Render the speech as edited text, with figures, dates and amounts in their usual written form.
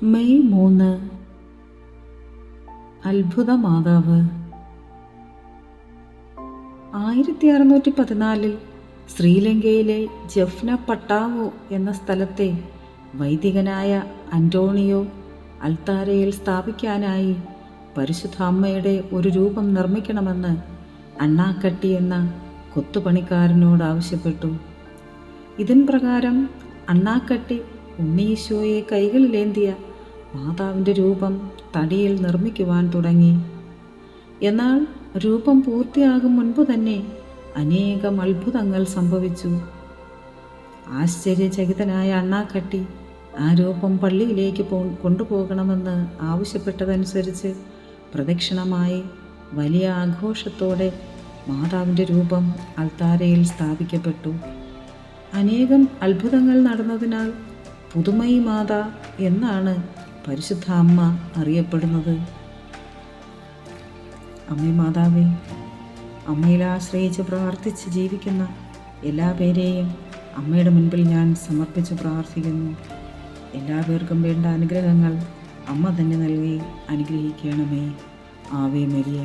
May 3 അത്ഭുത മാതാവ്. 1614 ശ്രീലങ്കയിലെ ജഫ്ന പട്ടാവോ എന്ന സ്ഥലത്തെ വൈദികനായ അന്റോണിയോ അൾത്താരയിൽ സ്ഥാപിക്കാനായി പരിശുദ്ധ അമ്മയുടെ ഒരു രൂപം നിർമ്മിക്കണമെന്ന് അണ്ണാക്കട്ടി എന്ന കൊത്തുപണിക്കാരനോട് ആവശ്യപ്പെട്ടു. ഇതിൻ പ്രകാരം അണ്ണാക്കട്ടി ഉണ്ണീശോയെ കൈകളിലേന്തിയ മാതാവിൻ്റെ രൂപം തടിയിൽ നിർമ്മിക്കുവാൻ തുടങ്ങി. എന്നാൽ രൂപം പൂർത്തിയാകും മുൻപ് തന്നെ അനേകം അത്ഭുതങ്ങൾ സംഭവിച്ചു. ആശ്ചര്യചകിതനായ അണ്ണാക്കട്ടി ആ രൂപം പള്ളിയിലേക്ക് കൊണ്ടുപോകണമെന്ന് ആവശ്യപ്പെട്ടതനുസരിച്ച് പ്രദക്ഷിണമായി വലിയ ആഘോഷത്തോടെ മാതാവിൻ്റെ രൂപം അൾത്താരയിൽ സ്ഥാപിക്കപ്പെട്ടു. അനേകം അത്ഭുതങ്ങൾ നടന്നതിനാൽ പുതുമൈ മാതാ എന്നാണ് പരിശുദ്ധ അമ്മ അറിയപ്പെടുന്നത്. അമ്മേ മാതാവേ, അമ്മയിൽ ആശ്രയിച്ച് പ്രാർത്ഥിച്ച് ജീവിക്കുന്ന എല്ലാ പേരെയും അമ്മയുടെ മുൻപിൽ ഞാൻ സമർപ്പിച്ച് പ്രാർത്ഥിക്കുന്നു. എല്ലാ പേർക്കും വേണ്ട അനുഗ്രഹങ്ങൾ അമ്മ തന്നെ നൽകി അനുഗ്രഹിക്കണമേ. Ave Maria.